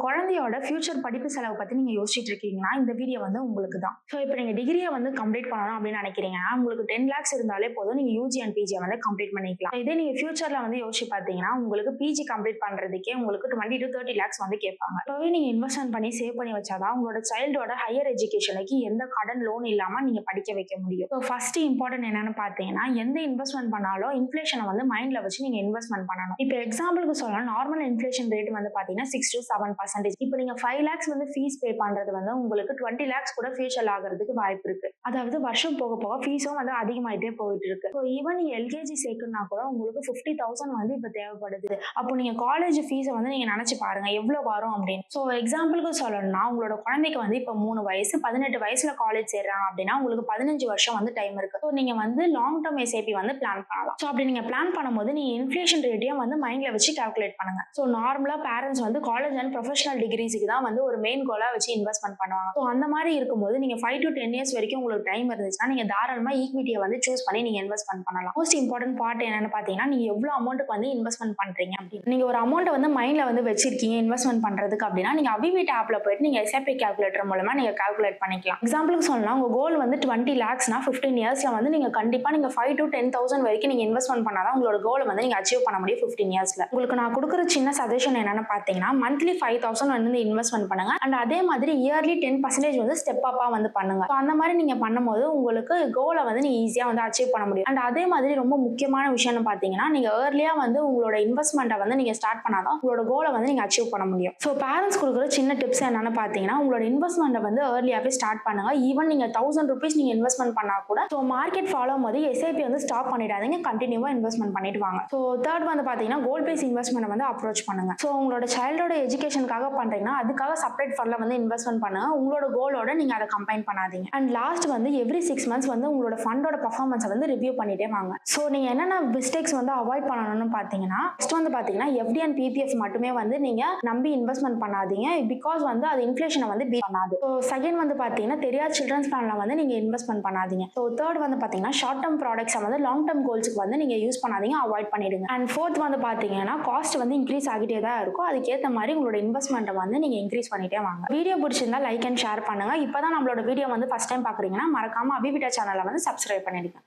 குழந்தையோட ஃபியூச்சர் படிப்பு செலவு பத்தி நீங்க யோசிச்சுட்டு இருக்கீங்கன்னா இந்த வீடியோ வந்து உங்களுக்கு தான். ஸோ இப்போ நீங்க டிகிரியை வந்து கம்ப்ளீட் பண்ணணும் அப்படின்னு நினைக்கிறீங்கன்னா உங்களுக்கு 10 lakhs இருந்தாலே போதும், நீங்க யூஜி அண்ட் பிஜியை வந்து கம்ப்ளீட் பண்ணிக்கலாம். இதே நீங்க ஃபியூச்சர்ல வந்து யோசிச்சு பார்த்தீங்கன்னா உங்களுக்கு பிஜி கம்ப்ளீட் பண்றதுக்கே உங்களுக்கு 20 to 30 lakhs வந்து கேட்பாங்க. இப்போவே நீங்க இன்வெஸ்ட்மெண்ட் பண்ணி சேவ் பண்ணி வச்சாதான் உங்களோட சைல்டோட ஹையர் எஜுகேஷனுக்கு எந்த கடன் லோன் இல்லாம நீங்க படிக்க வைக்க முடியும். ஸோ ஃபர்ஸ்ட் இம்பார்ட்டன்ட் என்னன்னு பார்த்தீங்கன்னா எந்த இன்வெஸ்ட்மெண்ட் பண்ணாலும் இன்ஃபிளேஷனை வந்து மைண்ட்ல வச்சு நீங்க இன்வெஸ்ட்மெண்ட் பண்ணணும். இப்போ எக்ஸாம்பிளுக்கு சொல்லலாம், நார்மல் இன்ஃபிளேஷன் ரேட் வந்து பாத்தீங்கன்னா 6 to 7%. இப்போ நீங்க 5 lakhs வந்து ஃபீஸ் பே பண்றது வந்து உங்களுக்கு 20 lakhs கூட ஃபியூச்சர் ஆகிறதுக்கு வாய்ப்பு இருக்கு. அதாவது வருஷம் போக போக ஃபீஸும் வந்து அதிகமாயிட்டே போயிட்டு இருக்கு. ஸோ ஈவன் நீங்க எல்கேஜி சேர்க்கணும்னா கூட உங்களுக்கு 50,000 வந்து இப்போ தேவைப்படுது. அப்போ நீங்க காலேஜ் ஃபீஸை வந்து நீங்க நினைச்சு பாருங்க எவ்வளவு வரும் அப்படின்னு. ஸோ எக்ஸாம்பிளுக்கு சொல்லணும்னா உங்களோட குழந்தைக்கு வந்து இப்போ 3 வயசு 18 வயசுல காலேஜ் சேர்றாங்க அப்படின்னா உங்களுக்கு 15 வருஷம் வந்து டைம் இருக்கு. ஸோ நீங்க வந்து லாங் டர்ம் எஸ்ஐபி வந்து பிளான் பண்ணலாம். ஸோ அப்படி நீங்க பிளான் பண்ணும்போது நீங்க இன்ஃபிளேஷன் ரேட்டையும் வந்து மைண்ட்ல வச்சு கால்குலேட் பண்ணுங்க. ஸோ நார்மலா பேரண்ட்ஸ் வந்து காலேஜ் அண்ட் ப்ரொஃபஷனல் டிகிரிஸுக்கு தான் வந்து ஒரு மெயின் கோலா வச்சு இன்வெஸ்ட்மெண்ட் பண்ணுவாங்க. ஸோ அந்த மாதிரி இருக்கும்போது நீங்க 5 to 10 years வரைக்கும் உங்களுக்கு டைம் இருந்துச்சுன்னா நீங்க தாராளமா ஈக்விட்டியை வந்து சூஸ் பண்ணி நீங்க இன்வெஸ்ட்மெண்ட் பண்ணலாம். மோஸ்ட் இம்பார்ட்டன்ட் பார்ட் என்னன்னு பாத்தீங்கன்னா நீங்க எவ்வளவு அமௌண்ட்டுக்கு வந்து இன்வெஸ்ட்மெண்ட் பண்றீங்க அப்படின்னு. நீங்க ஒரு அமௌண்ட்டை வந்து மைண்ட்ல வந்து வச்சிருக்கீங்க இன்வெஸ்ட்மெண்ட் பண்றதுக்கு அப்படின்னா நீங்க அவிவிட் ஆப்ல போயிட்டு நீங்க எஸ்ஐபி கால்குலேட்டர் மூலமா நீங்க கால்குலேட் பண்ணிக்கலாம். எக்ஸாம்பிளுக்கு சொல்லலாம், உங்க கோல் வந்து 20 lakhsனா 15 yearsல வந்து நீங்க கண்டிப்பா நீங்க 5 to 10,000 வரைக்கும் நீங்க இன்வெஸ்ட்மெண்ட் பண்ணாதான் உங்களோட கோலை வந்து நீங்க அச்சீவ் பண்ண முடியும் 15 yearsல. உங்களுக்கு நான் கொடுக்குற சின்ன சஜஷன் என்னன்னு பாத்தீங்கன்னா மந்த்லி 5,000 வந்து இன்வெஸ்ட்மெண்ட் பண்ணுங்க அண்ட் அதே மாதிரி இயர்லி 10% வந்து ஸ்டெப் அப்பா வந்து பண்ணுங்க. அந்த மாதிரி நீங்க பண்ணும்போது உங்களுக்கு கோலை வந்து நீங்க ஈஸியா வந்து அச்சீவ் பண்ண முடியும். அண்ட் அதே மாதிரி ரொம்ப முக்கியமான விஷயம்னு பாத்தீங்கன்னா நீங்க ஏர்லியா வந்து உங்களோட இன்வெஸ்ட்மெண்ட்டை வந்து நீங்க ஸ்டார்ட் பண்ணாதான் உங்களோட கோலை வந்து நீங்க அச்சீவ் பண்ண முடியும். ஸோ பேரண்ட்ஸ் கொடுக்குற சின்ன டிப்ஸ் என்னன்னு பாத்தீங்கன்னா உங்களோட இன்வெஸ்ட்மெண்ட்டை வந்து ஏர்லியாவே ஸ்டார்ட் பண்ணுங்க. ஈவன் நீங்க 1000 rupees நீங்க இன்வெஸ்ட்மெண்ட் பண்ணா கூட ஸோ மார்க்கெட் ஃபாலோ போது எஸ்ஐபி வந்து ஸ்டாப் பண்ணிடாதீங்க, கண்டினியூவா இன்வெஸ்ட்மெண்ட் பண்ணிட்டு வாங்க. ஸோ தேர்ட் வந்து பாத்தீங்கன்னா கோல் பேஸ் இன்வெஸ்ட்மெண்ட் வந்து அப்ரோச் பண்ணுங்க. ஸோ உங்களோட சைல்டோட எஜுகேஷனுக்காக பண்றீங்கன்னா அதுக்காக செப்பரேட் ஃபண்ட்ல வந்து இன்வெஸ்ட்மெண்ட் பண்ணுங்க. உங்களோட கோலோட நீங்க அதை கம்பைன் பண்ணாதீங்க. அண்ட் லாஸ்ட் வந்து எவ்ரி 6 months வந்து உங்களோட ஃபண்டோட பர்ஃபார்மன்ஸை வந்து ரிவ்யூ பண்ணிட்டே வாங்க. ஸோ நீங்க என்னென்ன மிஸ்டேக்ஸ் வந்து அவாய்ட் பண்ணணும்னு பாத்தீங்கன்னா ஃபர்ஸ்ட் வந்து பாத்தீங்கன்னா எஃப்டி அண்ட் பிபிஎஃப் மட்டுமே வந்து நீங்க நம்பி இன்வெஸ்ட்மெண்ட் பண்ணாதீங்க, பிகாஸ் வந்து அது இன்ஃபிளேஷனை வந்து பீட் பண்ணாது. ஸோ செகண்ட் வந்து பாத்தீங்கன்னா தெரியாத சில்ட்ரன்ஸ் பிளான்ல வந்து நீங்க இன்வெஸ்ட்மெண்ட் பண்ணாதீங்க. ஸோ தேர்ட் வந்து பாத்தீங்கன்னா ஷார்ட் டர்ம் ப்ராடக்ட்ஸ் வந்து லாங் டர்ம் கோல்ஸ்க்கு வந்து நீங்க யூஸ் பண்ணாதீங்க, அவாய்ட் பண்ணிடுங்க. அண்ட் ஃபோர்த் வந்து பாத்தீங்கன்னா காஸ்ட் வந்து இன்க்ரீஸ் ஆகிட்டே தான் இருக்கும், அதுக்கேற்ற மாதிரி உங்களோட இன்வெஸ்ட்மெண்ட்டை வந்து நீங்க இன்க்ரீஸ் பண்ணிட்டே வாங்க. வீடியோ பிடிச்சிருந்தா லைக் அண்ட் ஷேர் பண்ணுங்க. இப்பதான் நம்மளோட வீடியோ வந்து ஃபர்ஸ்ட் டைம் பாக்குறீங்கன்னா மறக்காம அபிவிட்டா சேனலை வந்து சப்ஸ்கிரைப் பண்ணிடுங்க.